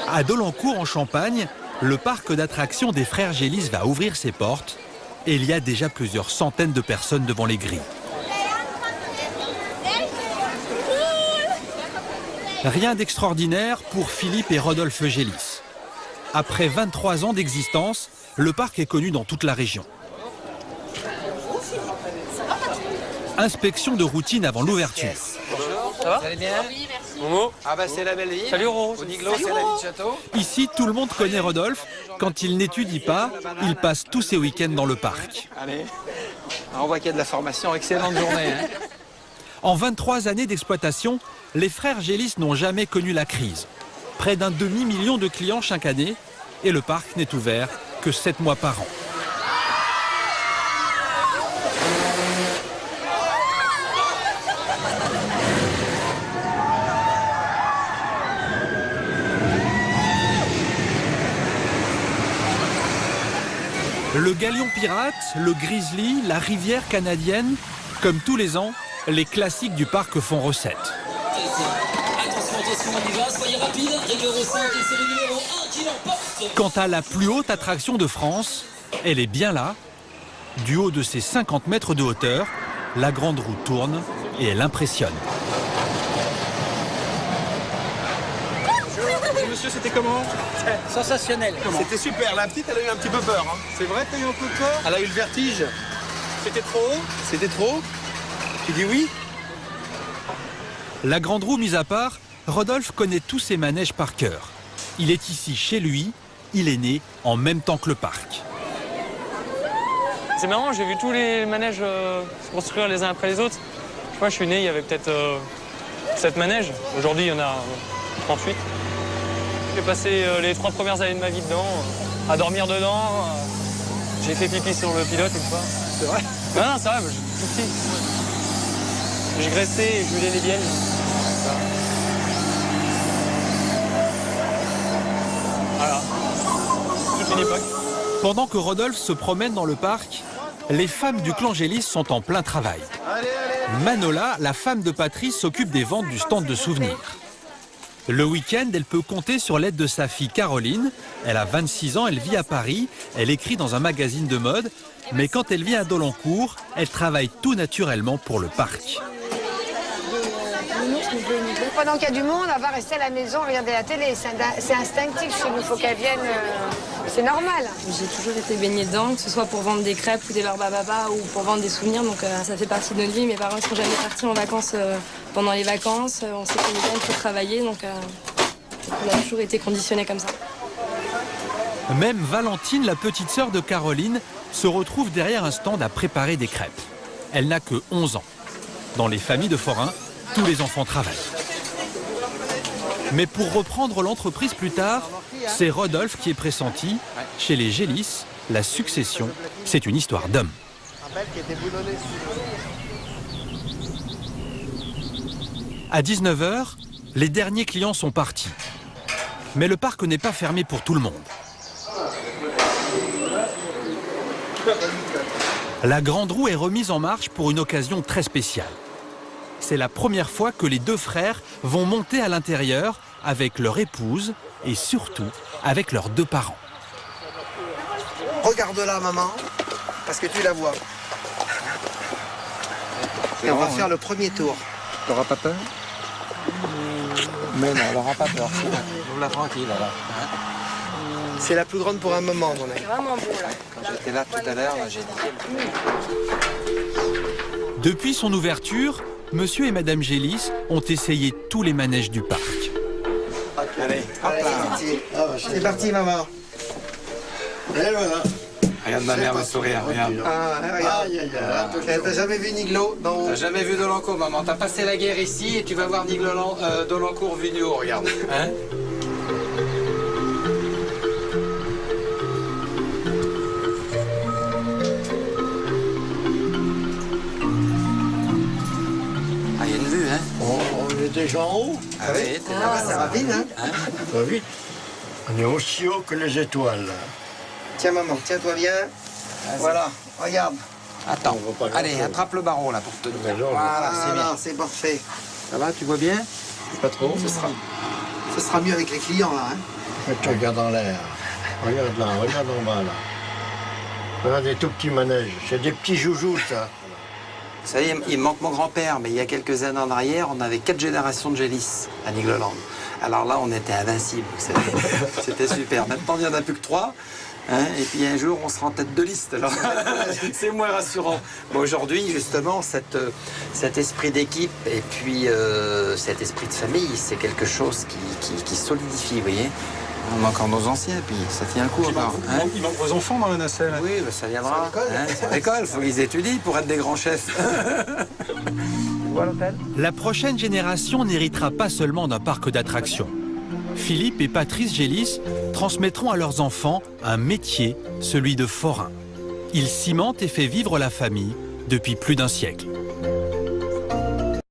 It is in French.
À Dolencourt, en Champagne, le parc d'attractions des Frères Gélis va ouvrir ses portes et il y a déjà plusieurs centaines de personnes devant les grilles. Rien d'extraordinaire pour Philippe et Rodolphe Gélis. Après 23 ans d'existence, le parc est connu dans toute la région. Inspection de routine avant l'ouverture. Bonjour, ça va? Vous allez bien? Oui, merci. Momo? Ah bah c'est la belle vie. Salut Rose. Au Niglo, c'est la vie de château. Ici, tout le monde connaît Rodolphe. Quand il n'étudie pas, il passe tous ses week-ends dans le parc. Allez, on voit qu'il y a de la formation. Excellente journée. Hein. En 23 années d'exploitation, les Frères Gélis n'ont jamais connu la crise. Près d'un demi-million de clients chaque année et le parc n'est ouvert que 7 mois par an. Le Galion Pirate, le Grizzly, la Rivière Canadienne, comme tous les ans, les classiques du parc font recette. Attention, on y va, soyez rapide, règle 5 et c'est le numéro 1 qui l'emporte. Quant à la plus haute attraction de France, elle est bien là. Du haut de ses 50 mètres de hauteur, la grande roue tourne et elle impressionne. Monsieur, c'était comment? Sensationnel. C'était super. La petite, elle a eu un petit peu peur. Hein. C'est vrai, t'as eu un peu peur? Elle a eu le vertige. C'était trop haut? C'était trop? Tu dis oui? La grande roue mise à part, Rodolphe connaît tous ses manèges par cœur. Il est ici chez lui, il est né en même temps que le parc. C'est marrant, j'ai vu tous les manèges se construire les uns après les autres. Moi, je suis né, il y avait peut-être 7 manèges. Aujourd'hui, il y en a 38. J'ai passé les 3 premières années de ma vie dedans, à dormir dedans. J'ai fait pipi sur le pilote une fois. C'est vrai? Non, c'est vrai, j'ai tout petit. J'ai graissé et je brûlais les bielles. Voilà. Toute une époque. Pendant que Rodolphe se promène dans le parc, les femmes du clan Gélis sont en plein travail. Manola, la femme de Patrice, s'occupe des ventes du stand de souvenirs. Le week-end, elle peut compter sur l'aide de sa fille Caroline. Elle a 26 ans, elle vit à Paris, elle écrit dans un magazine de mode. Mais quand elle vient à Dolencourt, elle travaille tout naturellement pour le parc. Pendant qu'il y a du monde, elle va rester à la maison, regarder la télé. C'est instinctif chez nous, il faut qu'elle vienne. C'est normal. J'ai toujours été baignée dedans, que ce soit pour vendre des crêpes ou des barbapapa ou pour vendre des souvenirs. Donc ça fait partie de notre vie. Mes parents ne sont jamais partis en vacances pendant les vacances. On sait qu'on est pour travailler, donc on a toujours été conditionnés comme ça. Même Valentine, la petite sœur de Caroline, se retrouve derrière un stand à préparer des crêpes. Elle n'a que 11 ans. Dans les familles de forains, tous les enfants travaillent. Mais pour reprendre l'entreprise plus tard, c'est Rodolphe qui est pressenti. Chez les Gélis, la succession, c'est une histoire d'homme. À 19 h, les derniers clients sont partis. Mais le parc n'est pas fermé pour tout le monde. La grande roue est remise en marche pour une occasion très spéciale. C'est la première fois que les deux frères vont monter à l'intérieur avec leur épouse et surtout avec leurs 2 parents. Regarde-la, maman, parce que tu la vois. Et on va faire le premier tour. T'auras pas peur? Mais non, elle aura pas peur. On la tranquille alors. C'est la plus grande pour un moment, mon ami. C'est vraiment beau, là. Quand j'étais là tout à l'heure, j'ai dit... Depuis son ouverture, monsieur et madame Gélis ont essayé tous les manèges du parc. Allez, hop là. C'est parti, maman. Et voilà. Regarde ma mère me sourire, regarde. Ah, regarde. T'as jamais vu Niglo d'en haut? T'as jamais vu Dolencourt, maman. T'as passé la guerre ici et tu vas voir Dolencourt vu du haut, regarde. Hein? Ah, il y a une vue, hein? On est déjà en haut. Ah oui, t'es Ah, ça va vite, hein? Ça va vite. On est aussi haut que les étoiles. Tiens, maman, tiens-toi bien. Voilà, regarde. Attends, On va pas allez, grand-chose. attrape le barreau là pour te donner. Mais non, Voilà, c'est bien. C'est parfait. Ça va, tu vois bien? Pas trop. Ce sera. Ça sera mieux avec les clients, là. Hein. Tu regardes en l'air. Regarde là, regarde en bas, là. Regarde des tout petits manèges. C'est des petits joujoux, ça. Vous savez, il me manque mon grand-père, mais il y a quelques années en arrière, on avait 4 générations de gélisses à Nigloland. Alors là, on était invincibles, vous savez. C'était super. Maintenant, il n'y en a plus que 3. Hein, et puis un jour, on sera en tête de liste. Alors, c'est moins rassurant. Bon, aujourd'hui, justement, cet esprit d'équipe et puis cet esprit de famille, c'est quelque chose qui solidifie, vous voyez. On a encore nos anciens, puis ça tient le coup encore. Il manque vos enfants dans la nacelle. Oui, ben, ça viendra. C'est à l'école, il faut qu'ils étudient pour être des grands chefs. La prochaine génération n'héritera pas seulement d'un parc d'attractions. Philippe et Patrice Gélis transmettront à leurs enfants un métier, celui de forain. Ils cimentent et fait vivre la famille depuis plus d'un siècle.